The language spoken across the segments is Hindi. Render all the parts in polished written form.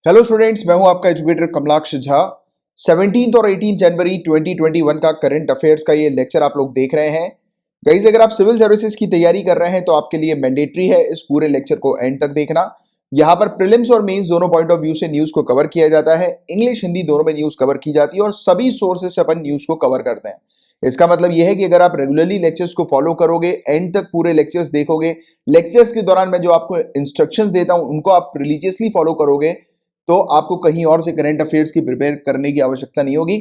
हेलो स्टूडेंट्स, मैं हूं आपका एजुकेटर कमलाक्ष झा। 17 और 18 जनवरी 2021 का करंट अफेयर्स का ये लेक्चर आप लोग देख रहे हैं। गाइस, अगर आप सिविल सर्विसेज की तैयारी कर रहे हैं तो आपके लिए मैंडेटरी है इस पूरे लेक्चर को एंड तक देखना। यहाँ पर प्रीलिम्स और मेंस दोनों पॉइंट ऑफ व्यू से न्यूज को कवर किया जाता है। इंग्लिश हिंदी दोनों में न्यूज कवर की जाती है और सभी सोर्सेज से अपन न्यूज को कवर करते हैं। इसका मतलब यह है कि अगर आप रेगुलरली लेक्चर्स को फॉलो करोगे, एंड तक पूरे लेक्चर्स देखोगे, लेक्चर्स के दौरान मैं जो आपको इंस्ट्रक्शंस देता हूं उनको आप रिलीजियसली फॉलो करोगे, तो आपको कहीं और से करंट अफेयर्स की प्रिपेयर करने की आवश्यकता नहीं होगी।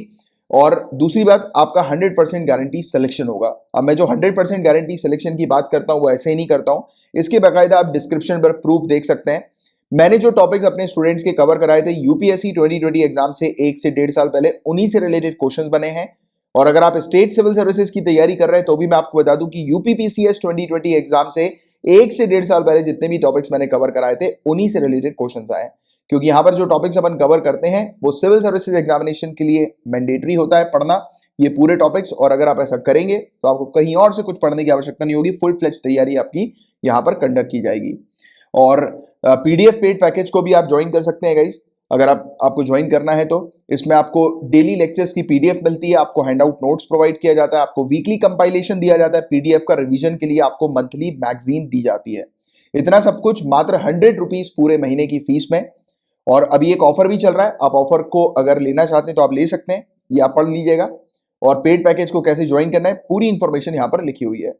और दूसरी बात, आपका 100% गारंटी सिलेक्शन होगा। अब मैं जो 100% गारंटी सिलेक्शन की बात करता हूं वो ऐसे ही नहीं करता हूं। इसके बाकायदा आप डिस्क्रिप्शन पर प्रूफ देख सकते हैं। मैंने जो टॉपिक्स अपने स्टूडेंट्स के कवर कराए थे यूपीएससी 2020 एग्जाम से 1 से 1.5 साल पहले, उन्हीं से रिलेटेड क्वेश्चंस बने हैं। और अगर आप स्टेट सिविल सर्विसेज की तैयारी कर रहे हैं तो भी मैं आपको बता दूं कि यूपीपीसीएस 2020 एग्जाम से 1 से 1.5 साल पहले जितने भी टॉपिक्स मैंने कवर कराए थे उन्हीं से रिलेटेड क्वेश्चंस आए हैं। क्योंकि यहां पर जो टॉपिक्स अपन कवर करते हैं वो सिविल सर्विसेज एग्जामिनेशन के लिए मैंडेटरी होता है पढ़ना ये पूरे टॉपिक्स। और अगर आप ऐसा करेंगे तो आपको कहीं और से कुछ पढ़ने की आवश्यकता नहीं होगी। फुल फ्लेज तैयारी आपकी यहां पर कंडक्ट की जाएगी। और पीडीएफ पेड पैकेज को भी आप ज्वाइन कर सकते हैं गाइस। अगर आपको ज्वाइन करना है तो इसमें आपको डेली लेक्चर्स की पीडीएफ मिलती है, आपको हैंडआउट नोट्स प्रोवाइड किया जाता है, आपको वीकली कंपाइलेशन दिया जाता है, पीडीएफ का रिवीजन के लिए आपको मंथली मैगजीन दी जाती है। इतना सब कुछ मात्र 100 रुपीज पूरे महीने की फीस में। और अभी एक ऑफर भी चल रहा है, आप ऑफर को अगर लेना चाहते हैं तो आप ले सकते हैं, ये आप पढ़ लीजिएगा। और पेड पैकेज को कैसे ज्वाइन करना है पूरी इंफॉर्मेशन यहां पर लिखी हुई है।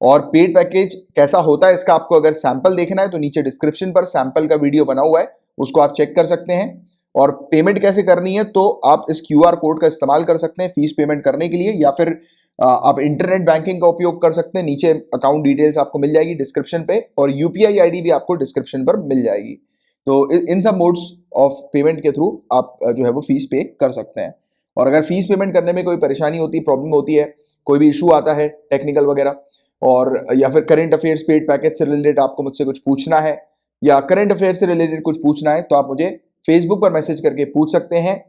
और पेड पैकेज कैसा होता है इसका आपको अगर सैंपल देखना है तो नीचे डिस्क्रिप्शन पर सैंपल का वीडियो बना हुआ है, उसको आप चेक कर सकते हैं। और पेमेंट कैसे करनी है तो आप इस क्यूआर कोड का इस्तेमाल कर सकते हैं फीस पेमेंट करने के लिए, या फिर आप इंटरनेट बैंकिंग का उपयोग कर सकते हैं। नीचे अकाउंट डिटेल्स आपको मिल जाएगी डिस्क्रिप्शन पे, और यूपीआई आईडी भी आपको डिस्क्रिप्शन पर मिल जाएगी। तो इन सब मोड्स ऑफ पेमेंट के थ्रू आप जो है वो फीस पे कर सकते हैं। और अगर फीस पेमेंट करने में कोई परेशानी होती है, प्रॉब्लम होती है, कोई भी इशू आता है टेक्निकल वगैरह, और या फिर करंट अफेयर्स पेड पैकेज से रिलेटेड आपको मुझसे कुछ पूछना है या करंट अफेयर से रिलेटेड कुछ पूछना है, तो आप मुझे फेसबुक पर मैसेज करके पूछ सकते हैं।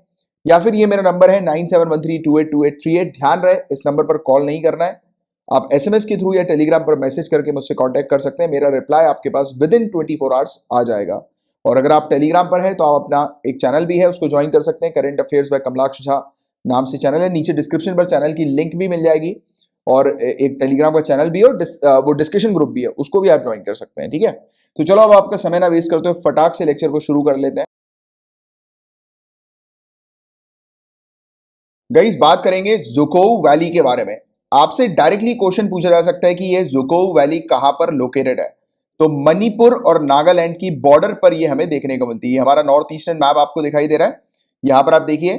या फिर ये मेरा नंबर है 9713282838। ध्यान रहे इस नंबर पर कॉल नहीं करना है, आप एसएमएस के थ्रू या टेलीग्राम पर मैसेज करके मुझसे कांटेक्ट कर सकते हैं। मेरा रिप्लाई आपके पास विद इन 24 आवर्स आ जाएगा। और अगर आप टेलीग्राम पर हैं तो आप अपना एक चैनल भी है उसको ज्वाइन कर सकते हैं, current affairs by Kamalaksh Jha नाम से चैनल है। नीचे डिस्क्रिप्शन पर चैनल की लिंक भी मिल जाएगी, और एक टेलीग्राम का चैनल भी है, और वो डिस्कशन ग्रुप भी है, उसको भी आप ज्वाइन कर सकते हैं। ठीक है, तो चलो अब आपका समय ना वेस्ट करते हुए फटाक से लेक्चर को शुरू कर लेते हैं। गाइस, बात करेंगे जुकोव वैली के बारे में। आपसे डायरेक्टली क्वेश्चन पूछा जा सकता है कि ये जुकोव वैली कहां पर लोकेटेड है। तो मणिपुर और नागालैंड की बॉर्डर पर ये हमें देखने को मिलती है। हमारा नॉर्थ ईस्टर्न मैप आपको दिखाई दे रहा है, यहां पर आप देखिए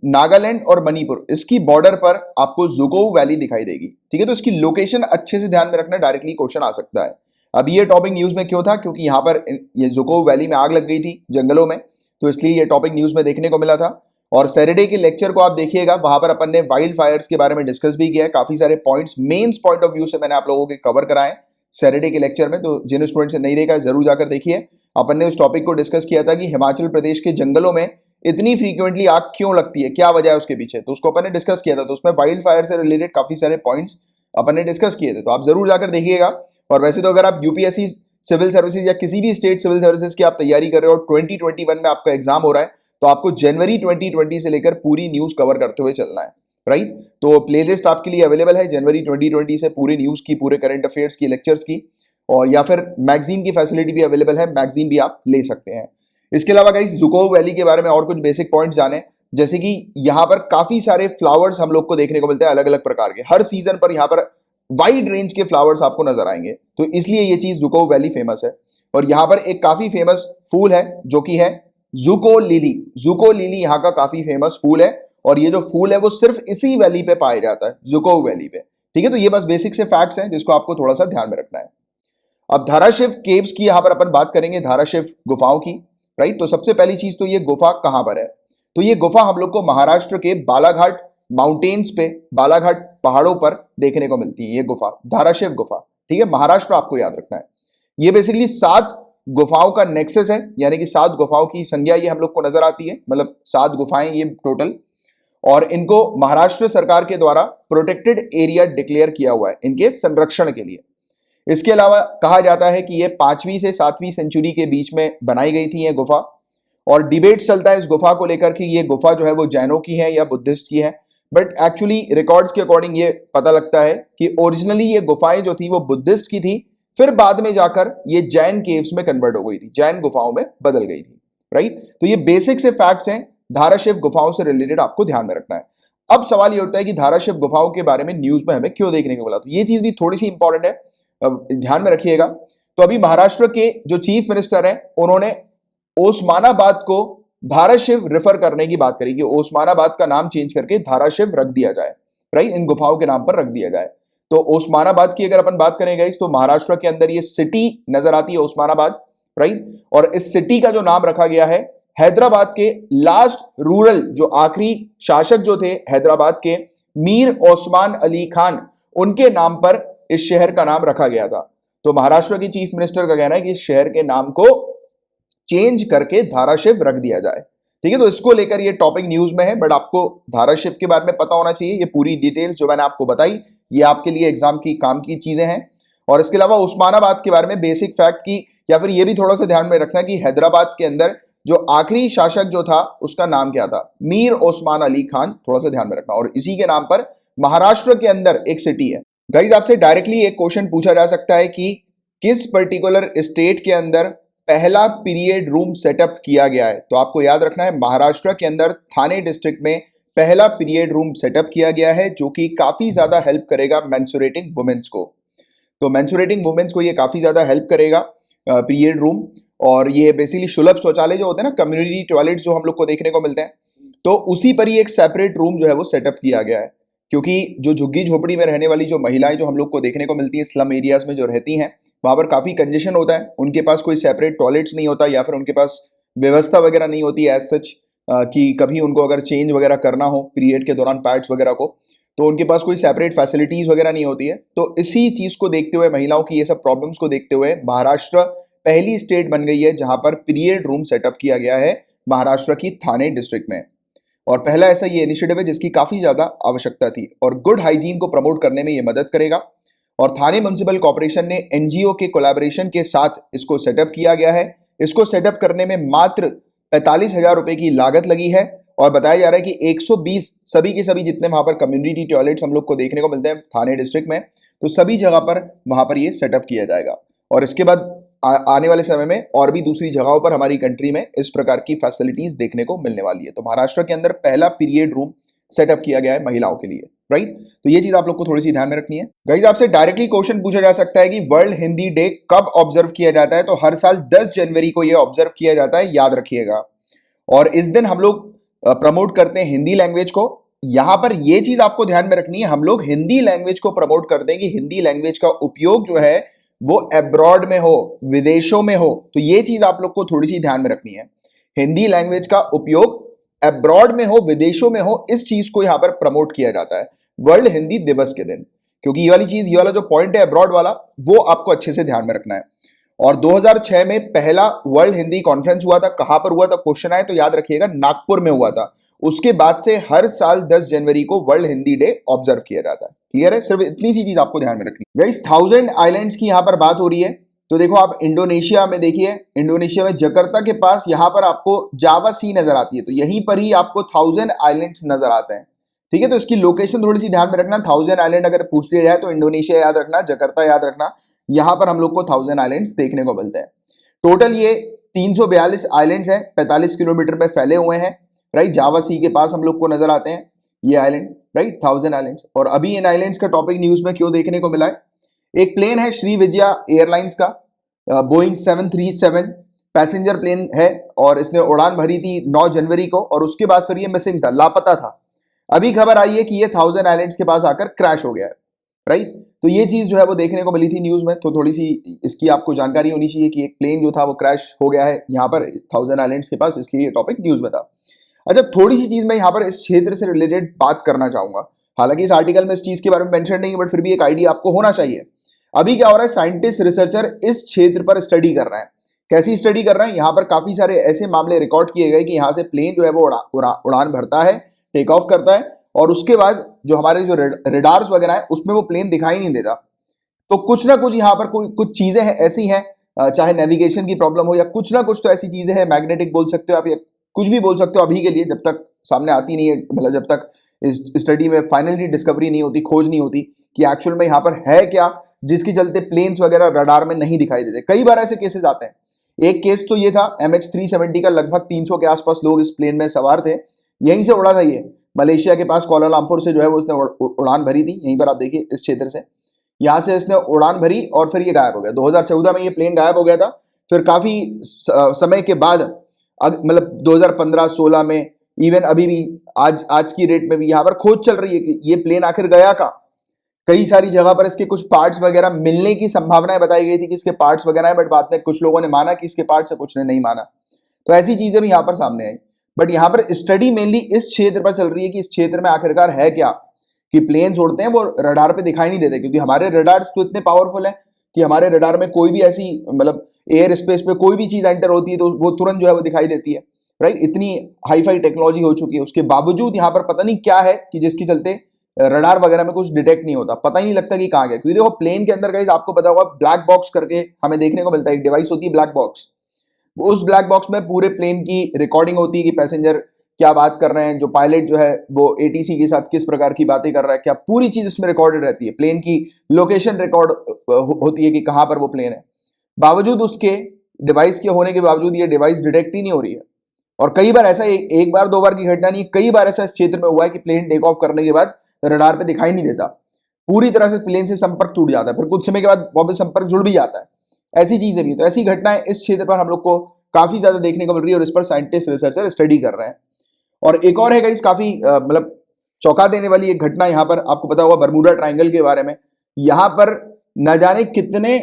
नागालैंड और मणिपुर, इसकी बॉर्डर पर आपको जुकोव वैली दिखाई देगी। ठीक है, तो इसकी लोकेशन अच्छे से ध्यान में रखना, डायरेक्टली क्वेश्चन आ सकता है। अब ये टॉपिक न्यूज में क्यों था, क्योंकि यहां पर ये जुकोव वैली में आग लग गई थी जंगलों में, तो इसलिए ये टॉपिक न्यूज में देखने को मिला था। और सैटरडे के लेक्चर को आप देखिएगा, वहां पर अपन ने वाइल्ड फायर्स के बारे में डिस्कस भी किया है। काफी सारे points mains point of view से मैंने आप लोगों के कवर कराए सैटरडे के लेक्चर में, तो जिन स्टूडेंट्स ने नहीं देखा जरूर जाकर देखिए। अपन ने उस टॉपिक को डिस्कस किया था कि हिमाचल प्रदेश के जंगलों में इतनी फ्रीक्वेंटली आग क्यों लगती है, क्या वजह है उसके पीछे, तो उसको अपन ने डिस्कस किया था। तो उसमें वाइल्ड फायर से रिलेटेड काफी सारे पॉइंट्स अपन ने डिस्कस किए थे, तो आप जरूर जाकर देखिएगा। और वैसे तो अगर आप यूपीएससी सिविल सर्विसेज या किसी भी स्टेट सिविल सर्विसेज की आप तैयारी कर रहे हो, 2021 में आपका एग्जाम हो रहा है, तो आपको जनवरी 2020 से लेकर पूरी न्यूज कवर करते हुए चलना है, राइट। तो प्लेलिस्ट आपके लिए अवेलेबल है जनवरी 2020 से पूरी न्यूज की, पूरे करंट अफेयर्स की, लेक्चर्स की, और या फिर मैगजीन की फैसिलिटी भी अवेलेबल है, मैगजीन भी आप ले सकते हैं। इसके अलावा गाइस, जुकोव वैली के बारे में और कुछ बेसिक पॉइंट्स जाने, जैसे कि यहाँ पर काफी सारे फ्लावर्स हम लोग को देखने को मिलते हैं अलग अलग प्रकार के। हर सीजन पर यहाँ पर वाइड रेंज के फ्लावर्स आपको नजर आएंगे, तो इसलिए ये चीज जुकोव वैली फेमस है। और यहाँ पर एक काफी फेमस फूल है जो कि है जुको लिली। जुको लिली यहाँ का काफी फेमस फूल है, और ये जो फूल है वो सिर्फ इसी वैली पे पाया जाता है, जुकोव वैली पे। ठीक है, तो ये बस बेसिक से फैक्ट्स हैं जिसको आपको थोड़ा सा ध्यान में रखना है। अब धाराशिव केव्स की यहां पर अपन बात करेंगे, धाराशिव गुफाओं की, राइट। तो सबसे पहली चीज तो ये गुफा कहां पर है, तो ये गुफा हम लोग को महाराष्ट्र के बालाघाट माउंटेन्स पे, बालाघाट पहाड़ों पर देखने को मिलती है ये गुफा, धाराशिव गुफा। ठीक है, महाराष्ट्र आपको याद रखना है। ये बेसिकली 7 गुफाओं का नेक्सस है, यानी कि 7 गुफाओं की संख्या ये हम लोग को नजर आती है, मतलब 7 गुफाएं ये टोटल। और इनको महाराष्ट्र सरकार के द्वारा प्रोटेक्टेड एरिया डिक्लेयर किया हुआ है इनके संरक्षण के लिए। इसके अलावा कहा जाता है कि ये 5वीं से 7वीं सेंचुरी के बीच में बनाई गई थी ये गुफा, और डिबेट चलता है इस गुफा को लेकर कि ये गुफा जो है वो जैनों की है या बुद्धिस्ट की है। बट एक्चुअली रिकॉर्ड्स के अकॉर्डिंग ये पता लगता है कि ओरिजिनली ये गुफाएं जो थी वो बुद्धिस्ट की थी, फिर बाद में जाकर ये जैन केव्स में कन्वर्ट हो गई थी, जैन गुफाओं में बदल गई थी। राइट, तो ये बेसिक से फैक्ट्स हैं धाराशिव गुफाओं से रिलेटेड, आपको ध्यान में रखना है। अब सवाल ये उठता है कि धाराशिव गुफाओं के बारे में न्यूज में हमें क्यों देखने को मिला, तो ये चीज भी थोड़ी सी इंपॉर्टेंट है, ध्यान में रखिएगा। तो अभी महाराष्ट्र के जो चीफ मिनिस्टर हैं उन्होंने ओस्मानाबाद को धाराशिव रेफर करने की बात करी कि ओस्मानाबाद का नाम चेंज करके धाराशिव रख दिया जाए, राइट, इन गुफाओं के नाम पर रख दिया जाए। तो ओस्मानाबाद की अगर अपन बात करें गाइस, तो महाराष्ट्र के अंदर ये सिटी नजर आती है ओस्मानाबाद, राइट, और इस सिटी का जो नाम रखा गया है हैदराबाद के लास्ट रूरल जो आखिरी शासक जो थे हैदराबाद के मीर ओस्मान अली खान, उनके नाम पर इस शहर का नाम रखा गया था। तो महाराष्ट्र की चीफ मिनिस्टर का कहना है कि इस शहर के नाम को चेंज करके धाराशिव रख दिया जाए। ठीक है, तो इसको लेकर ये टॉपिक न्यूज में है, बट आपको धाराशिव के बारे में पता होना चाहिए। ये पूरी डिटेल्स जो मैंने आपको बताई ये आपके लिए एग्जाम की काम की चीजें हैं। और इसके अलावा उस्मानाबाद के बारे में बेसिक फैक्ट की, या फिर ये भी थोड़ा सा ध्यान में रखना कि हैदराबाद के अंदर जो आखिरी शासक जो था उसका नाम क्या था, मीर ओस्मान अली खान, थोड़ा सा ध्यान में रखना। और इसी के नाम पर महाराष्ट्र के अंदर एक सिटी है। गाइज आपसे डायरेक्टली एक क्वेश्चन पूछा जा सकता है कि किस पर्टिकुलर स्टेट के अंदर पहला पीरियड रूम सेटअप किया गया है। तो आपको याद रखना है महाराष्ट्र के अंदर थाने डिस्ट्रिक्ट में पहला पीरियड रूम सेटअप किया गया है, जो कि काफी ज्यादा हेल्प करेगा मेंस्ट्रुएटिंग वुमेन्स को। तो मेंस्ट्रुएटिंग वुमेन्स को ये काफी ज्यादा हेल्प करेगा पीरियड रूम। और ये बेसिकली सुलभ शौचालय जो होते हैं ना, कम्युनिटी टॉयलेट्स जो हम लोग को देखने को मिलते हैं, तो उसी पर ही एक सेपरेट रूम जो है वो सेटअप किया गया है। क्योंकि जो झुग्गी झोपड़ी में रहने वाली जो महिलाएं जो हम लोग को देखने को मिलती हैं स्लम एरियाज में जो रहती हैं, वहां पर काफी कंजेशन होता है, उनके पास कोई सेपरेट टॉयलेट्स नहीं होता, या फिर उनके पास व्यवस्था वगैरह नहीं होती एज सच कि कभी उनको अगर चेंज वगैरह करना हो पीरियड के दौरान पैड्स वगैरह को, तो उनके पास कोई सेपरेट फैसिलिटीज वगैरह नहीं होती है। तो इसी चीज को देखते हुए, महिलाओं की ये सब प्रॉब्लम्स को देखते हुए, महाराष्ट्र पहली स्टेट बन गई है जहां पर पीरियड रूम सेटअप किया गया है महाराष्ट्र की थाने डिस्ट्रिक्ट में। और पहला ऐसा ये इनिशिएटिव है जिसकी काफी ज्यादा आवश्यकता थी और गुड हाइजीन को प्रमोट करने में ये मदद करेगा। और थाने म्युनिसिपल कॉर्पोरेशन ने एनजीओ के कोलैबोरेशन के साथ इसको सेटअप किया गया है। इसको सेटअप करने में मात्र 45,000 रुपए की लागत लगी है। और बताया जा रहा है कि 120 सभी के सभी जितने वहां पर कम्युनिटी टॉयलेट्स हम लोग को देखने को मिलते हैं थाने डिस्ट्रिक्ट में, तो सभी जगह पर वहां पर ये सेटअप किया जाएगा। और इसके बाद आने वाले समय में और भी दूसरी जगहों पर हमारी कंट्री में इस प्रकार की फैसिलिटीज देखने को मिलने वाली है। तो महाराष्ट्र के अंदर पहला पीरियड रूम सेटअप किया गया है महिलाओं के लिए, राइट। तो ये चीज आप लोग को थोड़ी सी ध्यान में रखनी है। गाइस आपसे डायरेक्टली क्वेश्चन पूछा जा सकता है कि वर्ल्ड हिंदी डे कब ऑब्जर्व किया जाता है। तो हर साल 10 जनवरी को यह ऑब्जर्व किया जाता है, याद रखिएगा। और इस दिन हम लोग प्रमोट करते हैं हिंदी लैंग्वेज को। यहां पर यह चीज आपको ध्यान में रखनी है, हम लोग हिंदी लैंग्वेज को प्रमोट करते हैं कि हिंदी लैंग्वेज का उपयोग जो है वो अब्रॉड में हो, विदेशों में हो। तो ये चीज आप लोग को थोड़ी सी ध्यान में रखनी है, हिंदी लैंग्वेज का उपयोग अब्रॉड में हो, विदेशों में हो, इस चीज को यहां पर प्रमोट किया जाता है वर्ल्ड हिंदी दिवस के दिन। क्योंकि ये वाली चीज, ये वाला जो पॉइंट है अब्रॉड वाला, वो आपको अच्छे से ध्यान में रखना है। और 2006 में पहला वर्ल्ड हिंदी कॉन्फ्रेंस हुआ था, कहां पर हुआ था क्वेश्चन आए तो याद रखिएगा, नागपुर में हुआ था। उसके बाद से हर साल 10 जनवरी को वर्ल्ड हिंदी डे ऑब्जर्व किया जाता है। क्लियर है, सिर्फ इतनी सी चीज आपको ध्यान में रखनी है। गाइस 1000 आइलैंड्स की यहां पर बात हो रही है। तो देखो आप इंडोनेशिया में देखिए, इंडोनेशिया में जकार्ता के पास यहां पर आपको जावा सी नजर आती है, तो यहीं पर ही आपको 1000 आइलैंड्स नजर आते हैं। ठीक है, तो इसकी लोकेशन थोड़ी सी ध्यान में रखना। 1000 आइलैंड अगर पूछ लिया जाए तो इंडोनेशिया याद रखना, जकार्ता याद रखना, यहां पर हम लोग को 1000 आइलैंड्स देखने को मिलते हैं। टोटल ये 342 आइलैंड्स हैं, 45 किलोमीटर में फैले हुए हैं, राइट। जावा सी के पास हम लोग को नजर आते हैं ये आइलैंड, राइट, 1000 आइलैंड्स। और अभी इन आइलैंड्स का टॉपिक न्यूज में क्यों देखने को मिला है, एक प्लेन है श्री विजया एयरलाइंस का, बोइंग 737 पैसेंजर प्लेन है, और इसने उड़ान भरी थी 9 जनवरी को, और उसके बाद फिर ये मिसिंग था, लापता था। अभी खबर आई है कि ये 1000 आइलैंड्स के पास आकर क्रैश हो गया है, राइट। तो ये चीज जो है वो देखने को मिली थी न्यूज में, तो थोड़ी सी इसकी आपको जानकारी होनी चाहिए कि एक प्लेन जो था वो क्रैश हो गया है यहाँ पर 1000 आइलैंड्स के पास, इसलिए ये टॉपिक न्यूज में था। अच्छा, थोड़ी सी चीज मैं यहाँ पर इस क्षेत्र से रिलेटेड बात करना चाहूंगा। हालांकि इस आर्टिकल में इस चीज के बारे में मेंशन नहीं है, बट फिर भी एक आइडिया आपको होना चाहिए। अभी क्या हो रहा है, साइंटिस्ट रिसर्चर इस क्षेत्र पर स्टडी कर रहे हैं। कैसी स्टडी कर रहे हैं, यहाँ पर काफी सारे ऐसे मामले रिकॉर्ड किए गए कि यहाँ से प्लेन जो है वो उड़ान भरता है, टेक ऑफ करता है, और उसके बाद जो हमारे जो रेडार्स वगैरह है उसमें वो प्लेन दिखाई नहीं देता। तो कुछ ना कुछ यहाँ पर कुछ चीजें ऐसी हैं चाहे नेविगेशन की प्रॉब्लम हो या कुछ ना कुछ तो ऐसी चीजें हैं, मैग्नेटिक बोल सकते हो आप या कुछ भी बोल सकते हो अभी के लिए, जब तक सामने आती नहीं है, मतलब जब तक इस स्टडी में फाइनली डिस्कवरी नहीं होती, खोज नहीं होती कि एक्चुअल में यहाँ पर है क्या, जिसके चलते प्लेन्स वगैरह रडार में नहीं दिखाई देते। कई बार ऐसे केसेस आते हैं। एक केस तो ये था MH370 का, लगभग 300 के आसपास लोग इस प्लेन में सवार थे, यहीं से उड़ा था ये, मलेशिया के पास कुआलालंपुर से जो है वो उसने उड़ान भरी थी। यहीं पर आप देखिए इस क्षेत्र से, यहाँ से इसने उड़ान भरी और फिर ये गायब हो गया। 2014 में ये प्लेन गायब हो गया था। फिर काफी समय के बाद मतलब 2015-16 में, इवन अभी भी आज की डेट में भी यहाँ पर खोज चल रही है कि ये प्लेन आखिर गया कहाँ। कई सारी जगह पर इसके कुछ पार्ट्स वगैरह मिलने की संभावनाएं बताई गई थी कि इसके पार्ट्स वगैरह है, बट बाद में कुछ लोगों ने माना कि इसके पार्ट्स है, कुछ ने नहीं माना। तो ऐसी चीजें भी यहाँ पर सामने आई। बट यहाँ पर स्टडी मेनली इस क्षेत्र पर चल रही है कि इस क्षेत्र में आखिरकार है क्या, कि प्लेन्स उड़ते हैं वो रडार पे दिखाई नहीं देते, क्योंकि हमारे रडार्स तो इतने पावरफुल हैं कि हमारे रडार में कोई भी ऐसी मतलब एयर स्पेस पे कोई भी चीज एंटर होती है तो वो तुरंत जो है वो दिखाई देती है, राइट। इतनी हाई फाई टेक्नोलॉजी हो चुकी है, उसके बावजूद यहाँ पर पता नहीं क्या है कि जिसके चलते रडार वगैरह में कुछ डिटेक्ट नहीं होता, पता ही नहीं लगता कि कहाँ गया। क्योंकि देखो प्लेन के अंदर गाइस आपको पता होगा ब्लैक बॉक्स करके हमें देखने को मिलता है, एक डिवाइस होती है ब्लैक बॉक्स। उस ब्लैक बॉक्स में पूरे प्लेन की रिकॉर्डिंग होती है कि पैसेंजर क्या बात कर रहे हैं, जो पायलट जो है वो ATC के साथ किस प्रकार की बातें कर रहा है, क्या पूरी चीज इसमें रिकॉर्डेड रहती है। प्लेन की लोकेशन रिकॉर्ड होती है कि कहां पर वो प्लेन है। बावजूद उसके डिवाइस के होने के बावजूद ये डिवाइस डिटेक्ट ही नहीं हो रही है। और कई बार ऐसा एक बार दो बार की घटना नहीं, कई बार ऐसा इस क्षेत्र में हुआ है कि प्लेन टेक ऑफ करने के बाद रडार पे दिखाई नहीं देता, पूरी तरह से प्लेन से संपर्क टूट जाता है, फिर कुछ समय के बाद वापस संपर्क जुड़ भी जाता है। ऐसी चीजें भी, तो ऐसी घटनाएं इस क्षेत्र पर हम लोग को काफी ज्यादा देखने को मिल रही है और इस पर साइंटिस्ट रिसर्चर स्टडी कर रहे हैं। और एक और है गाइस काफी मतलब चौंका देने वाली एक घटना, यहाँ पर आपको पता होगा बरमूडा ट्रायंगल के बारे में। यहाँ पर न जाने कितने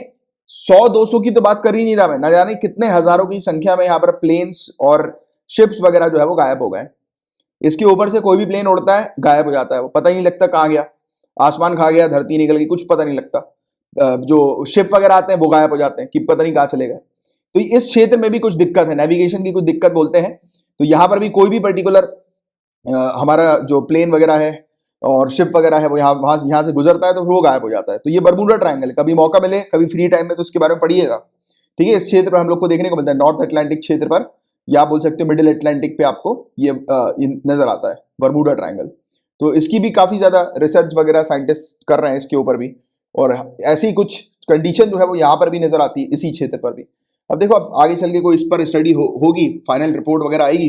100-200 की तो बात कर ही नहीं रहा मैं, न जाने कितने हजारों की संख्या में यहाँ पर प्लेन्स और शिप्स वगैरह जो है वो गायब हो गए। इसके ऊपर से कोई भी प्लेन उड़ता है गायब हो जाता है, वो पता ही नहीं लगता कहाँ गया, आसमान खा गया, धरती निकल गई, कुछ पता नहीं लगता। जो शिप वगैरह आते हैं वो गायब हो जाते हैं कि पता नहीं कहाँ चले गए। तो इस क्षेत्र में भी कुछ दिक्कत है, नेविगेशन की कुछ दिक्कत बोलते हैं। तो यहाँ पर भी कोई भी पर्टिकुलर हमारा जो प्लेन वगैरह है और शिप वगैरह है वो यहाँ से गुजरता है तो वो गायब हो जाता है। तो ये बरमूडा ट्रायंगल, कभी मौका मिले कभी फ्री टाइम में तो इसके बारे में पढ़िएगा, ठीक है। इस क्षेत्र पर हम लोग को देखने को मिलता है, नॉर्थ अटलांटिक क्षेत्र पर, या आप बोल सकते हो मिडिल अटलांटिक पे आपको ये नजर आता है बरमूडा ट्रायंगल। तो इसकी भी काफी ज्यादा रिसर्च वगैरह साइंटिस्ट कर रहे हैं इसके ऊपर भी, और ऐसी कुछ कंडीशन जो है वो यहाँ पर भी नजर आती है इसी क्षेत्र पर भी। अब देखो अब आगे चल के कोई इस पर स्टडी होगी, फाइनल रिपोर्ट वगैरह आएगी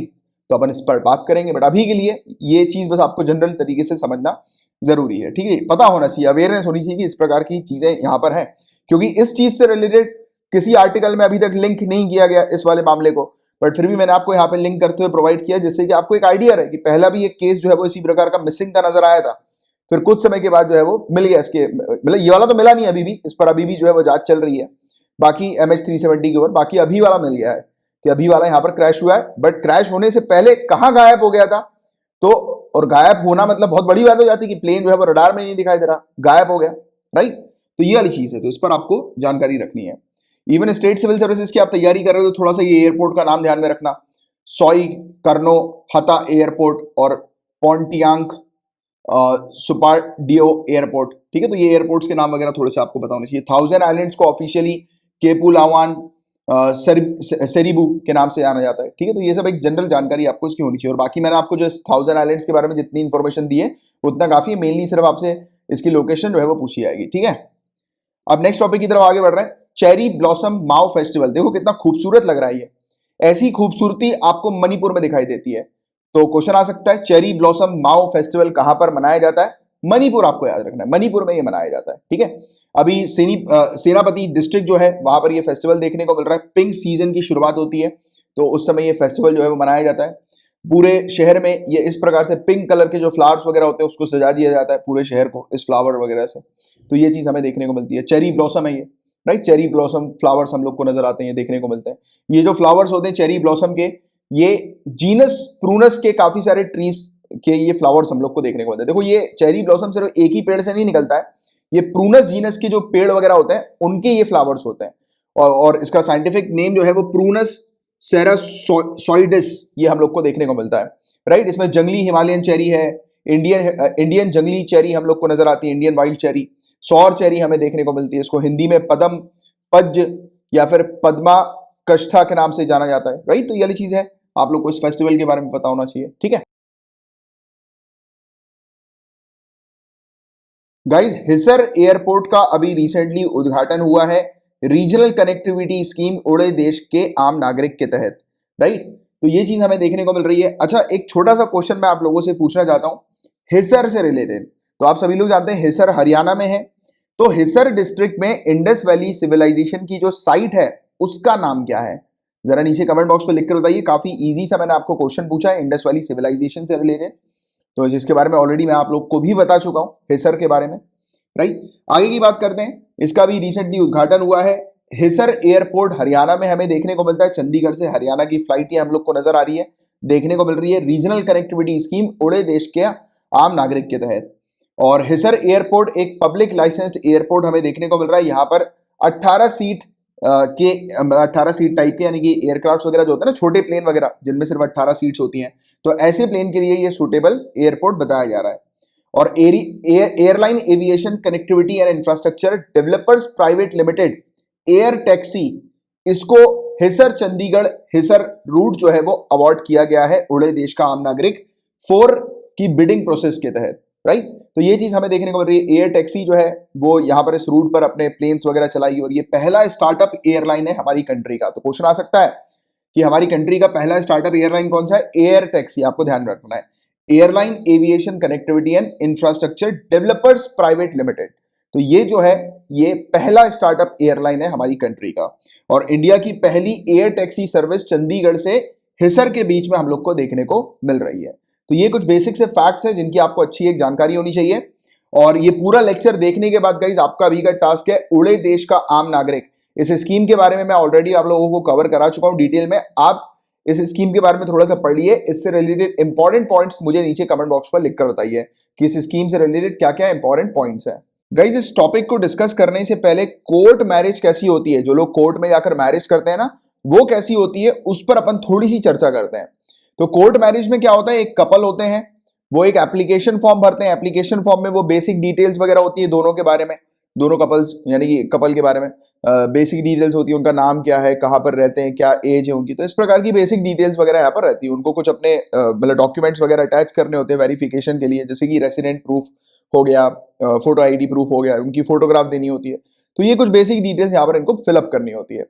तो अपन इस पर बात करेंगे, बट अभी के लिए ये चीज बस आपको जनरल तरीके से समझना जरूरी है, ठीक है। पता होना चाहिए, अवेयरनेस होनी चाहिए कि इस प्रकार की चीजें यहाँ पर हैं, क्योंकि इस चीज से रिलेटेड किसी आर्टिकल में अभी तक लिंक नहीं किया गया इस वाले मामले को, बट फिर भी मैंने आपको यहाँ पे लिंक करते हुए प्रोवाइड किया, जिससे कि आपको एक आइडिया रहे कि पहला भी एक केस जो है वो इसी प्रकार का मिसिंग का नजर आया था, फिर कुछ समय के बाद जो है वो मिल गया इसके, मतलब ये वाला तो मिला नहीं अभी भी, इस पर अभी भी जो है वो जांच चल रही है बाकी MH370 के ऊपर, बाकी अभी वाला मिल गया है कि अभी वाला यहाँ पर क्रैश हुआ है, बट क्रैश होने से पहले कहाँ गायब हो गया था। तो और गायब होना मतलब बहुत बड़ी बात हो जाती है कि प्लेन जो है वो रडार में नहीं दिखाई दे रहा, गायब हो गया, राइट। तो ये वाली चीज है, तो इस पर आपको जानकारी रखनी है। इवन स्टेट सिविल सर्विसेज की आप तैयारी कर रहे हो तो थोड़ा सा ये एयरपोर्ट का नाम ध्यान में रखना, सोई कर्नो हता एयरपोर्ट और पोंटियांग सुपार्डियो एयरपोर्ट, ठीक है। तो ये एयरपोर्ट्स के नाम वगैरह थोड़े से आपको पता होना चाहिए। 1000 आइलैंड्स को ऑफिशियली केपुलावान सेरिबू के नाम से जाना जाता है, ठीक है। तो ये सब एक जनरल जानकारी आपको इसकी होनी चाहिए, और बाकी मैंने आपको जो 1000 आइलैंड्स के बारे में जितनी इन्फॉर्मेशन दी है उतना काफी है, मेनली सिर्फ आपसे इसकी लोकेशन जो है वो पूछी जाएगी, ठीक है। अब नेक्स्ट टॉपिक की तरफ आगे बढ़ रहे हैं, चेरी ब्लॉसम माओ फेस्टिवल। देखो कितना खूबसूरत लग रहा है ये, ऐसी खूबसूरती आपको मणिपुर में दिखाई देती है। तो क्वेश्चन आ सकता है चेरी ब्लॉसम माओ फेस्टिवल कहां पर मनाया जाता है, मणिपुर, आपको याद रखना है मणिपुर में ये मनाया जाता है, ठीक है। अभी सेनापति डिस्ट्रिक्ट जो है वहां पर ये फेस्टिवल देखने को मिल रहा है, पिंक सीजन की शुरुआत होती है तो उस समय ये फेस्टिवल जो है वो मनाया जाता है। पूरे शहर में ये इस प्रकार से पिंक कलर के जो फ्लावर्स वगैरह होते हैं उसको सजा दिया जाता है पूरे शहर को इस फ्लावर वगैरह से, तो ये चीज हमें देखने को मिलती है। चेरी ब्लॉसम है ये, राइट, चेरी ब्लॉसम फ्लावर्स हम लोग को नजर आते हैं, ये देखने को मिलते हैं। ये जो फ्लावर्स होते हैं चेरी ब्लॉसम के, ये जीनस प्रूनस के काफी सारे ट्रीज के ये फ्लावर्स हम लोग को देखने को मिलते हैं। देखो ये चेरी ब्लॉसम सिर्फ एक ही पेड़ से नहीं निकलता है, ये प्रूनस जीनस के जो पेड़ वगैरह होते हैं उनके ये फ्लावर्स होते हैं, और इसका साइंटिफिक नेम जो है वो प्रूनस सेरासॉइडिस ये हम लोग को देखने को मिलता है, राइट। इसमें जंगली हिमालयन चेरी है, इंडियन जंगली चेरी हम लोग को नजर आती है, इंडियन वाइल्ड चेरी, सौर चेरी हमें देखने को मिलती है, इसको हिंदी में पदम पज या फिर पद्मा कष्ठा के नाम से जाना जाता है, राइट। तो ये वाली चीज है, आप लोग को इस फेस्टिवल के बारे में पता होना चाहिए, ठीक है गाइज। हिसर एयरपोर्ट का अभी रिसेंटली उद्घाटन हुआ है रीजनल कनेक्टिविटी स्कीम उड़े देश के आम नागरिक के तहत, राइट। तो ये चीज हमें देखने को मिल रही है। अच्छा, एक छोटा सा क्वेश्चन मैं आप लोगों से पूछना चाहता हूं हिसर से रिलेटेड। तो आप सभी लोग जानते हैं हिसर हरियाणा में है। तो हिसर डिस्ट्रिक्ट में इंडस वैली सिविलाइजेशन की जो साइट है उसका नाम क्या है? जरा नीचे कमेंट बॉक्स में लिखकर बताइए। काफी इजी सा मैंने आपको क्वेश्चन पूछा है इंडस वैली सिविलाइजेशन से रिलेटेड, तो जिसके बारे में ऑलरेडी मैं आप लोग को भी बता चुका हूं हिसर के बारे में, राइट। आगे की बात करते हैं। इसका भी रिसेंटली उद्घाटन हुआ है। हिसर एयरपोर्ट हरियाणा में हमें देखने को मिलता है। चंडीगढ़ से हरियाणा की फ्लाइट ये हम लोग को नजर आ रही है, देखने को मिल रही है रीजनल कनेक्टिविटी स्कीम उड़े देश के आम नागरिक के तहत। और हिसर एयरपोर्ट एक पब्लिक लाइसेंस्ड एयरपोर्ट हमें देखने को मिल रहा है। यहाँ पर 18 सीट के 18 सीट टाइप के यानी कि एयरक्राफ्ट वगैरह जो होते हैं ना, छोटे प्लेन वगैरह जिनमें सिर्फ 18 सीट्स होती हैं, तो ऐसे प्लेन के लिए ये सुटेबल एयरपोर्ट बताया जा रहा है। और airline aviation connectivity and infrastructure developers private limited air taxi, इसको हिसर चंडीगढ़ हिसर रूट जो है वो अवार्ड किया गया है उड़े देश का आम नागरिक 4 की बिडिंग प्रोसेस के तहत, राइट। तो ये चीज हमें देखने को मिल रही है। एयर टैक्सी जो है वो यहाँ पर इस रूट पर अपने प्लेन्स वगैरह चलाई और ये पहला स्टार्टअप एयरलाइन है हमारी कंट्री का। तो क्वेश्चन आ सकता है कि हमारी कंट्री का पहला स्टार्टअप एयरलाइन कौन सा है? एयर टैक्सी, आपको ध्यान रखना है। Airline aviation connectivity and infrastructure developers private limited, तो ये जो है ये पहला स्टार्टअप एयरलाइन है हमारी कंट्री का। और इंडिया की पहली एयर टैक्सी सर्विस चंडीगढ़ से हिसर के बीच में हम लोग को देखने को मिल रही है। तो ये कुछ बेसिक से फैक्ट्स है जिनकी आपको अच्छी एक जानकारी होनी चाहिए। और ये पूरा लेक्चर देखने के बाद गाइस आपका अभी का टास्क है उड़े देश का आम नागरिक। इस स्कीम के बारे में मैं ऑलरेडी आप लोगों को कवर करा चुका हूं डिटेल में। आप इस स्कीम के बारे में थोड़ा सा पढ़ लिए। इससे रिलेटेड इंपॉर्टेंट पॉइंट्स मुझे नीचे कमेंट बॉक्स पर लिखकर बताइए कि इस स्कीम से रिलेटेड क्या क्या इंपॉर्टेंट पॉइंट्स है। गाइज, इस टॉपिक को डिस्कस करने से पहले कोर्ट मैरिज कैसी होती है, जो लोग कोर्ट में जाकर मैरिज करते हैं ना, वो कैसी होती है उस पर अपन थोड़ी सी चर्चा करते हैं। तो कोर्ट मैरिज में क्या होता है, एक कपल होते हैं, वो एक एप्लीकेशन फॉर्म भरते हैं। एप्लीकेशन फॉर्म में वो बेसिक डिटेल्स वगैरह होती है दोनों के बारे में, दोनों कपल्स यानी कि कपल के बारे में बेसिक डिटेल्स होती है। उनका नाम क्या है, कहाँ पर रहते हैं, क्या एज है उनकी, तो इस प्रकार की बेसिक डिटेल्स वगैरह यहाँ पर रहती है। उनको कुछ अपने मतलब डॉक्यूमेंट्स वगैरह अटैच करने होते हैं वेरिफिकेशन के लिए, जैसे कि रेसिडेंट प्रूफ हो गया, फोटो आईडी प्रूफ हो गया, उनकी फोटोग्राफ देनी होती है। तो ये कुछ बेसिक डिटेल्स यहाँ पर इनको फिलअप करनी होती है।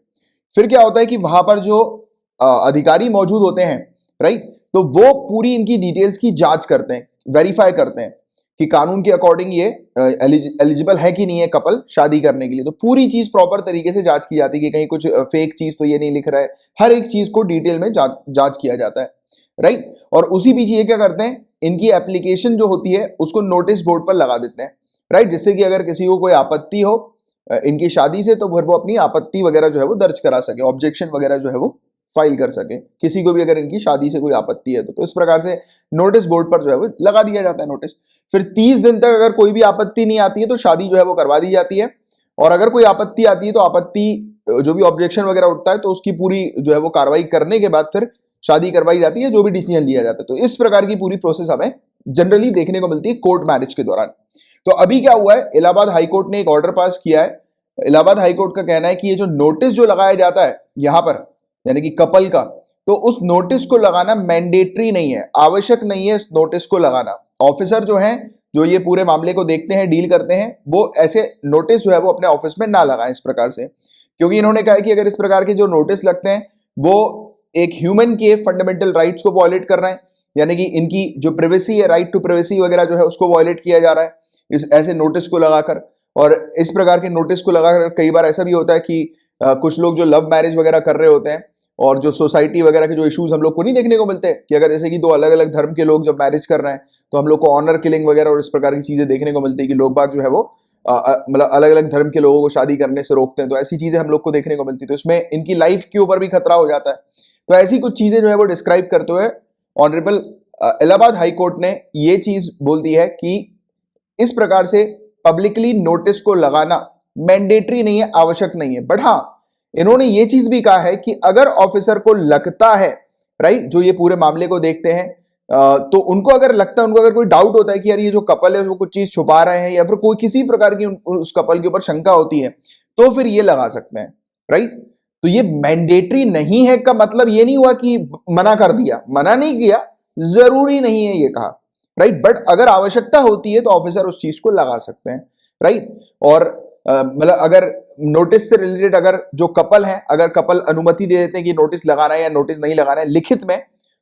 फिर क्या होता है कि वहां पर जो अधिकारी मौजूद होते हैं, राइट, तो वो पूरी इनकी डिटेल्स की जांच करते हैं, वेरीफाई करते हैं कि कानून के अकॉर्डिंग ये एलिजिबल है कि नहीं है कपल शादी करने के लिए। तो पूरी चीज प्रॉपर तरीके से जांच की जाती है कि कहीं कुछ फेक चीज तो ये नहीं लिख रहा है। हर एक चीज को डिटेल में जांच किया जाता है, राइट। और उसी बीच ये क्या करते हैं, इनकी एप्लीकेशन जो होती है उसको नोटिस बोर्ड पर लगा देते हैं, राइट, जिससे कि अगर किसी को कोई आपत्ति हो इनकी शादी से, तो फिर वो अपनी आपत्ति वगैरह जो है वो दर्ज करा सके, ऑब्जेक्शन वगैरह जो है वो फाइल कर सके, किसी को भी अगर इनकी शादी से कोई आपत्ति है तो इस प्रकार से नोटिस बोर्ड पर जो है वो लगा दिया जाता है नोटिस। फिर 30 दिन तक अगर कोई भी आपत्ति नहीं आती है तो शादी जो है वो करवा दी जाती है। और अगर कोई आपत्ति आती है तो आपत्ति जो भी ऑब्जेक्शन वगैरह उठता है तो उसकी पूरी जो है वो कार्रवाई करने के बाद फिर शादी करवाई जाती है, जो भी डिसीजन लिया जाता है। तो इस प्रकार की पूरी प्रोसेस हमें जनरली देखने को मिलती है कोर्ट मैरिज के दौरान। तो अभी क्या हुआ है, इलाहाबाद हाईकोर्ट ने एक ऑर्डर पास किया है। इलाहाबाद हाईकोर्ट का कहना है कि ये जो नोटिस जो लगाया जाता है यहां पर यानी कि कपल का, तो उस नोटिस को लगाना मैंडेटरी नहीं है, आवश्यक नहीं है इस नोटिस को लगाना। ऑफिसर जो हैं, जो ये पूरे मामले को देखते हैं, डील करते हैं, वो ऐसे नोटिस जो है वो अपने ऑफिस में ना लगाएं इस प्रकार से, क्योंकि इन्होंने कहा है कि अगर इस प्रकार के जो नोटिस लगते हैं वो एक ह्यूमन के फंडामेंटल राइट्स को वॉयलेट कर रहे हैं, यानी कि इनकी जो प्रिवेसी है, राइट टू प्रिवेसी वगैरह जो है उसको वॉयलेट किया जा रहा है इस ऐसे नोटिस को लगाकर। और इस प्रकार के नोटिस को लगाकर कई बार ऐसा भी होता है कि कुछ लोग जो लव मैरिज वगैरह कर रहे होते हैं और जो सोसाइटी वगैरह के जो इश्यूज हम लोग को नहीं देखने को मिलते कि अगर जैसे कि दो अलग अलग धर्म के लोग जब मैरिज कर रहे हैं तो हम लोग को ऑनर किलिंग वगैरह और इस प्रकार की चीजें देखने को मिलती है कि लोग बाग जो है वो मतलब अलग अलग धर्म के लोगों को शादी करने से रोकते हैं। तो ऐसी चीजें हम लोग को देखने को मिलती है, तो इसमें इनकी लाइफ के ऊपर भी खतरा हो जाता है। तो ऐसी कुछ चीजें जो है वो डिस्क्राइब करते हुए ऑनरेबल इलाहाबाद हाई कोर्ट ने ये चीज बोल दी है कि इस प्रकार से पब्लिकली नोटिस को लगाना मैंडेटरी नहीं है, आवश्यक नहीं है। बट हाँ, इन्होंने ये चीज भी कहा है कि अगर ऑफिसर को लगता है, राइट, जो ये पूरे मामले को देखते हैं, तो उनको अगर लगता है, उनको अगर कोई डाउट होता है कि यार ये जो कपल है वो कुछ चीज छुपा रहे हैं या फिर कोई किसी प्रकार की उस कपल के ऊपर शंका होती है, तो फिर ये लगा सकते हैं, राइट। तो ये मैंडेटरी नहीं है का मतलब ये नहीं हुआ कि मना कर दिया, मना नहीं किया, जरूरी नहीं है ये कहा, राइट। बट अगर आवश्यकता होती है तो ऑफिसर उस चीज को लगा सकते हैं, राइट। और मतलब अगर नोटिस से रिलेटेड अगर जो कपल है, अगर कपल अनुमति दे देते हैं कि नोटिस लगाना है या नोटिस नहीं लगाना है लिखित में,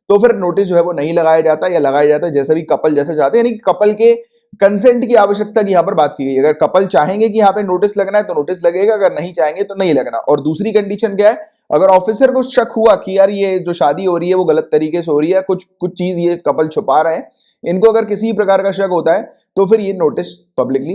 तो फिर नोटिस जो है वो नहीं लगाया जाता या लगाया जाता है जैसे भी कपल जैसे चाहते हैं, यानी कि कपल के कंसेंट की आवश्यकता की यहां पर बात की गई। अगर कपल चाहेंगे कि यहाँ पे नोटिस लगना है तो नोटिस लगेगा, अगर नहीं चाहेंगे तो नहीं लगना। और दूसरी कंडीशन क्या है, अगर ऑफिसर को शक हुआ कि यार ये जो शादी हो रही है वो गलत तरीके से हो रही है, कुछ कुछ चीज ये कपल छुपा रहे हैं, इनको अगर किसी प्रकार का शक होता है तो फिर ये नोटिस पब्लिकली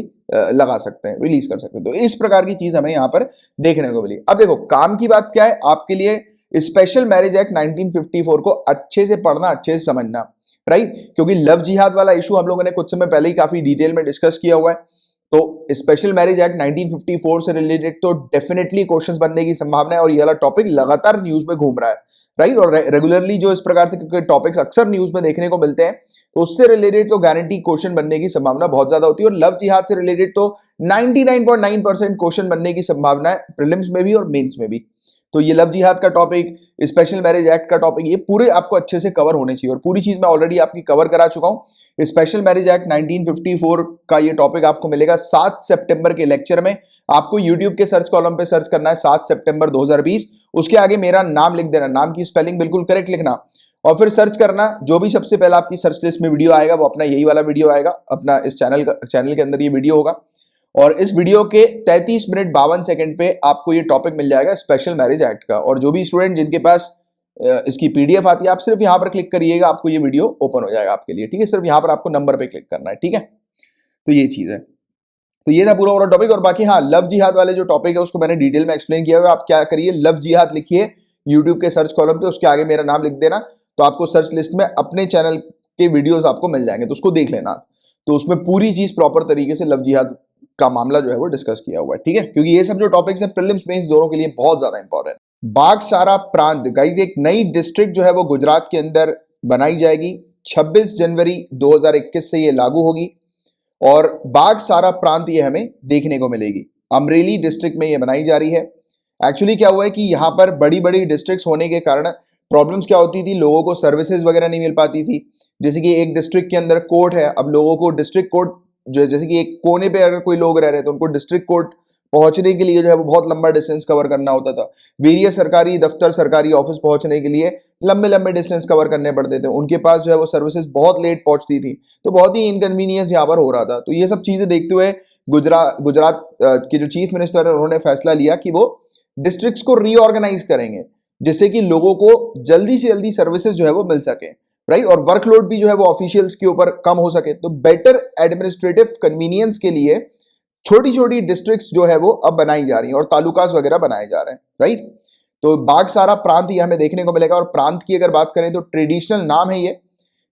लगा सकते हैं, रिलीज कर सकते हैं। तो इस प्रकार की चीज हमें यहां पर देखने को मिली। अब देखो काम की बात क्या है आपके लिए, स्पेशल मैरिज एक्ट 1954 को अच्छे से पढ़ना, अच्छे से समझना, राइट। क्योंकि लव जिहाद वाला इशू हम लोगों ने कुछ समय पहले ही काफी डिटेल में डिस्कस किया हुआ है। तो स्पेशल मैरिज एक्ट 1954 से रिलेटेड तो डेफिनेटली क्वेश्चंस बनने की संभावना है, और ये वाला टॉपिक लगातार न्यूज में घूम रहा है, राइट। और रेगुलरली जो इस प्रकार से टॉपिक्स अक्सर न्यूज में देखने को मिलते हैं, तो उससे रिलेटेड तो गारंटी क्वेश्चन बनने की संभावना बहुत ज्यादा होती है। और लव जिहाद से रिलेटेड तो 99.9% क्वेश्चन बनने की संभावना है, प्रीलिम्स में भी और मेंस में भी। तो ये लव जिहाद का टॉपिक, स्पेशल मैरिज एक्ट का टॉपिक, ये पूरे आपको अच्छे से कवर होने चाहिए, और पूरी चीज मैं ऑलरेडी आपकी कवर करा चुका हूं। स्पेशल मैरिज एक्ट 1954 का ये टॉपिक आपको मिलेगा 7 सितंबर के लेक्चर में। आपको यूट्यूब के सर्च कॉलम पे सर्च करना है 7 सितंबर 2020, उसके आगे मेरा नाम लिख देना, नाम की स्पेलिंग बिल्कुल करेक्ट लिखना, और फिर सर्च करना। जो भी सबसे पहले आपकी सर्च लिस्ट में वीडियो आएगा वो अपना यही वाला वीडियो आएगा, अपना इस चैनल के अंदर ये वीडियो होगा, और इस वीडियो के 33 मिनट 52 सेकंड पे आपको ये टॉपिक मिल जाएगा स्पेशल मैरिज एक्ट का। और जो भी स्टूडेंट जिनके पास इसकी पीडीएफ आती है, आप सिर्फ यहां पर क्लिक करिएगा, आपको ये वीडियो ओपन हो जाएगा आपके लिए, ठीक है। सिर्फ यहां पर आपको नंबर पे क्लिक करना है, ठीक है। तो ये चीज है, तो ये था पूरा पूरा टॉपिक। और बाकी हाँ, लव जिहाद वाले जो टॉपिक है उसको मैंने डिटेल में एक्सप्लेन किया हुआ है। आप क्या करिए, लव जिहाद लिखिए यूट्यूब के सर्च कॉलम पे, उसके आगे मेरा नाम लिख देना, तो आपको सर्च लिस्ट में अपने चैनल के वीडियोस आपको मिल जाएंगे, तो उसको देख लेना। तो उसमें पूरी चीज प्रॉपर तरीके से लव जिहाद का मामला जो है वो डिस्कस किया हुआ है, ठीक है। क्योंकि ये सब जो टॉपिक्स हैं प्रीलिम्स मेंस दोनों के लिए बहुत ज्यादा इंपॉर्टेंट। बागसारा प्रांत, गाइस एक नई डिस्ट्रिक्ट जो है वो गुजरात के अंदर बनाई जाएगी। 26 जनवरी 2021 से ये लागू होगी, और बागसारा प्रांत ये हमें देखने को मिलेगी। अमरेली डिस्ट्रिक्ट में ये बनाई जा रही है। एक्चुअली क्या हुआ है कि यहाँ पर बड़ी बड़ी डिस्ट्रिक्ट्स होने के कारण प्रॉब्लम्स क्या होती थी, लोगों को सर्विसेज वगैरह नहीं मिल पाती थी। जैसे कि एक डिस्ट्रिक्ट के अंदर कोर्ट है, अब लोगों को डिस्ट्रिक्ट कोर्ट जो, जैसे कि एक कोने पे अगर कोई लोग रह रहे हैं तो उनको डिस्ट्रिक्ट कोर्ट पहुंचने के लिए जो है वो बहुत लंबा डिस्टेंस कवर करना होता था। वेरियस सरकारी दफ्तर, सरकारी ऑफिस पहुंचने के लिए लंबे लंबे डिस्टेंस कवर करने पड़ते थे। उनके पास जो है वो सर्विसेज बहुत लेट पहुंचती थी, तो बहुत ही इनकन्वीनियंस यहाँ पर हो रहा था। तो ये सब चीजें देखते हुए गुजरात के जो चीफ मिनिस्टर है उन्होंने फैसला लिया कि वो डिस्ट्रिक्ट्स को रीऑर्गेनाइज करेंगे, जिससे कि लोगों को जल्दी से जल्दी सर्विसेज जो है वो मिल सके, राइट। और वर्कलोड भी जो है वो ऑफिशियल्स के ऊपर कम हो सके। तो बेटर एडमिनिस्ट्रेटिव कन्वीनियंस के लिए छोटी छोटी डिस्ट्रिक्ट्स जो है वो अब बनाई जा रही हैं, और तालुकास वगैरह बनाए जा रहे हैं, राइट। तो बागसारा प्रांत ये हमें देखने को मिलेगा। और प्रांत की अगर बात करें तो ट्रेडिशनल नाम है ये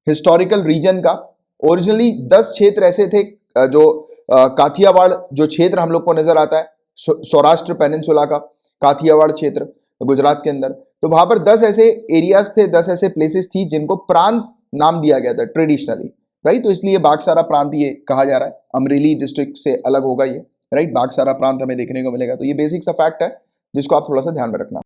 हिस्टोरिकल रीजन का। ओरिजिनली 10 क्षेत्र ऐसे थे, जो काथियावाड़ जो क्षेत्र हम लोग को नजर आता है, सौराष्ट्र पेनिनसुला का काथियावाड़ क्षेत्र गुजरात के अंदर, तो वहां पर 10 ऐसे एरियाज थे, 10 ऐसे प्लेसेस थी जिनको प्रांत नाम दिया गया था ट्रेडिशनली, राइट। तो इसलिए बागसारा प्रांत ये कहा जा रहा है, अमरेली डिस्ट्रिक्ट से अलग होगा ये, राइट। बागसारा प्रांत हमें देखने को मिलेगा। तो ये बेसिक सा फैक्ट है जिसको आप थोड़ा सा ध्यान में रखना।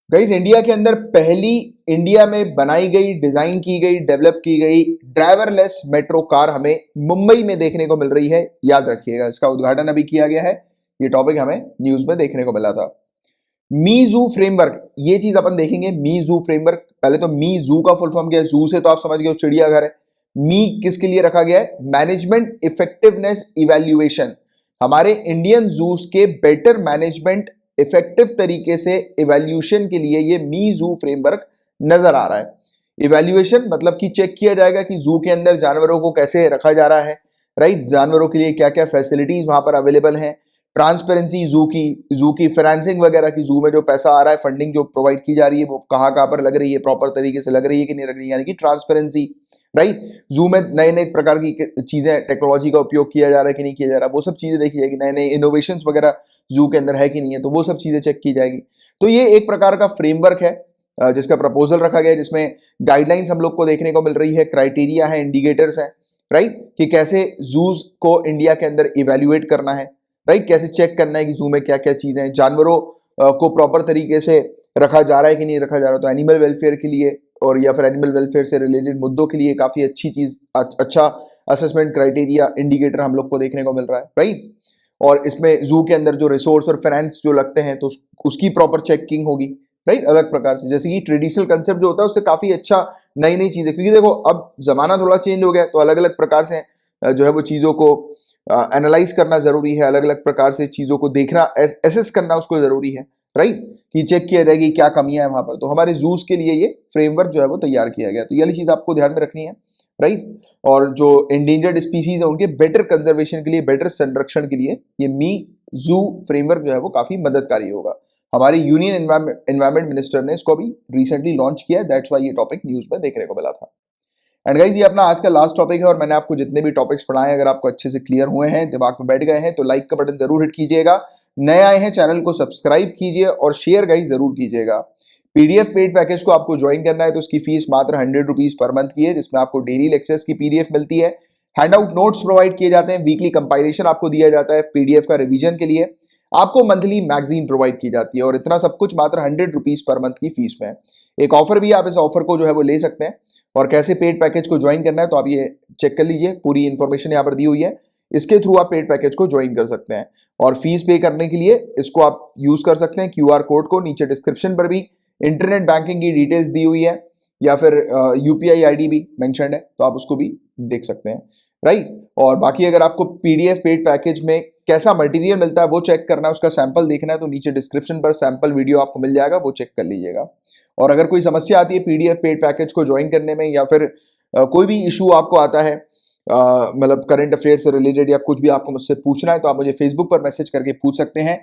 गाइस इंडिया के अंदर पहली इंडिया में बनाई गई, डिजाइन की गई, डेवलप की गई ड्राइवरलेस मेट्रो कार हमें मुंबई में देखने को मिल रही है, याद रखिएगा। इसका उद्घाटन अभी किया गया है, ये टॉपिक हमें न्यूज में देखने को मिला था। मी जू फ्रेमवर्क, ये चीज अपन देखेंगे। मी जू फ्रेमवर्क, पहले तो मी जू का फुल फॉर्म क्या है, जू से तो आप समझ गए चिड़ियाघर है। मी किसके लिए रखा गया है, मैनेजमेंट इफेक्टिवनेस इवैल्यूएशन, हमारे इंडियन जूस के बेटर मैनेजमेंट इफेक्टिव तरीके से इवैल्यूएशन के लिए ये मी जू फ्रेमवर्क नजर आ रहा है। इवैल्यूएशन मतलब कि चेक किया जाएगा कि जू के अंदर जानवरों को कैसे रखा जा रहा है, राइट। जानवरों के लिए क्या क्या फैसिलिटीज वहां पर अवेलेबल हैं, ट्रांसपेरेंसी जू की फाइनेंसिंग वगैरह की, जू में जो पैसा आ रहा है, फंडिंग जो प्रोवाइड की जा रही है वो कहाँ कहाँ पर लग रही है, प्रॉपर तरीके से लग रही है कि नहीं लग रही है, यानी कि ट्रांसपेरेंसी, राइट। जू में नए नए प्रकार की चीजें, टेक्नोलॉजी का उपयोग किया जा रहा है कि नहीं किया जा रहा, वो सब चीजें देखी जाएगी। नए नए इनोवेशंस वगैरह जू के अंदर है कि नहीं है, तो वो सब चीजें चेक की जाएगी। तो ये एक प्रकार का फ्रेमवर्क है जिसका प्रपोजल रखा गया है, जिसमें गाइडलाइंस हम लोग को देखने को मिल रही है, क्राइटेरिया है, इंडिकेटर्स हैं, राइट, कि कैसे जूस को इंडिया के अंदर इवेल्युएट करना है, राइट, कैसे चेक करना है कि जू में क्या क्या चीजें हैं, जानवरों को प्रॉपर तरीके से रखा जा रहा है कि नहीं रखा जा रहा, तो एनिमल वेलफेयर के लिए और या फिर एनिमल वेलफेयर से रिलेटेड मुद्दों के लिए काफी अच्छी चीज, अच्छा असेसमेंट क्राइटेरिया इंडिकेटर हम लोग को देखने को मिल रहा है, राइट। और इसमें जू के अंदर जो रिसोर्स और फाइनेंस जो लगते हैं तो उसकी प्रॉपर चेकिंग होगी, राइट, अलग प्रकार से। जैसे कि ट्रेडिशनल कंसेप्ट जो होता है उससे काफी अच्छा नई नई चीजें, क्योंकि देखो अब जमाना थोड़ा चेंज हो गया, तो अलग अलग प्रकार से जो है वो चीजों को एनालाइज करना जरूरी है, अलग अलग प्रकार से चीजों को देखना, एसेस करना उसको जरूरी है, राइट, कि चेक किया जाएगी क्या कमियां हैं वहां पर। तो हमारे जूस के लिए ये फ्रेमवर्क जो है वो तैयार किया गया, तो ये वाली चीज आपको ध्यान में रखनी है, राइट। और जो एंडेंजर्ड स्पीसीज है उनके बेटर कंजर्वेशन के लिए, बेटर संरक्षण के लिए ये मी जू फ्रेमवर्क जो है वो काफी मददकारी होगा। हमारी यूनियन एनवायरमेंट मिनिस्टर ने इसको अभी रिसेंटली लॉन्च किया है, दैट्स व्हाई ये टॉपिक न्यूज में देखने को मिला था। एंड गाइस, ये अपना आज का लास्ट टॉपिक है और मैंने आपको जितने भी टॉपिक्स पढ़ाए अगर आपको अच्छे से क्लियर हुए हैं, दिमाग में बैठ गए हैं, तो लाइक का बटन जरूर हिट कीजिएगा। नए आए हैं चैनल को सब्सक्राइब कीजिए और शेयर गाइस जरूर कीजिएगा। पीडीएफ पेड पैकेज को आपको ज्वाइन करना है तो उसकी फीस मात्र 100 रुपीज पर मंथ की है, जिसमें आपको डेली लेक्चर्स की पीडीएफ मिलती है, हैंडआउट नोट्स प्रोवाइड किए जाते हैं, वीकली कंपाइलेशन आपको दिया जाता है पीडीएफ का रिवीजन के लिए, आपको मंथली मैगजीन प्रोवाइड की जाती है, और इतना सब कुछ मात्र 100 रुपीज पर मंथ की फीस में है। एक ऑफर भी है, आप इस ऑफर को जो है वो ले सकते हैं। और कैसे पेड पैकेज को ज्वाइन करना है तो आप ये चेक कर लीजिए, पूरी इंफॉर्मेशन यहाँ पर दी हुई है, इसके थ्रू आप पेड पैकेज को ज्वाइन कर सकते हैं। और फीस पे करने के लिए इसको आप यूज कर सकते हैं क्यूआर कोड को, नीचे डिस्क्रिप्शन पर भी इंटरनेट बैंकिंग की डिटेल्स दी हुई है, या फिर यूपीआई आईडी भी मेंशन्ड है, तो आप उसको भी देख सकते हैं, राइट। और बाकी अगर आपको पीडीएफ पेड पैकेज में कैसा मटेरियल मिलता है वो चेक करना है, उसका सैंपल देखना है, तो नीचे डिस्क्रिप्शन पर सैंपल वीडियो आपको मिल जाएगा, वो चेक कर लीजिएगा। और अगर कोई समस्या आती है पीडीएफ पेड पैकेज को ज्वाइन करने में, या फिर कोई भी इशू आपको आता है मतलब करंट अफेयर से रिलेटेड, या कुछ भी आपको मुझसे पूछना है, तो आप मुझे फेसबुक पर मैसेज करके पूछ सकते हैं।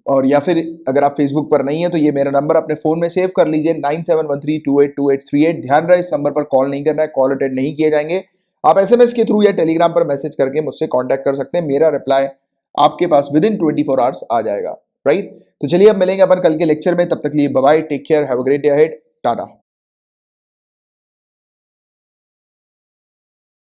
और या फिर अगर आप फेसबुक पर नहीं है तो ये मेरा नंबर अपने फोन में सेव कर लीजिए, 9713282838। ध्यान रहे इस नंबर पर कॉल नहीं करना है, कॉल अटेंड नहीं किए जाएंगे। आप एसएमएस के थ्रू या टेलीग्राम पर मैसेज करके मुझसे कांटेक्ट कर सकते हैं, मेरा रिप्लाई आपके पास विद इन 24 आवर्स आ जाएगा, राइट। तो चलिए अब मिलेंगे अपन कल के लेक्चर में, तब तक लिए bye bye, take care, have a great day ahead, Tata.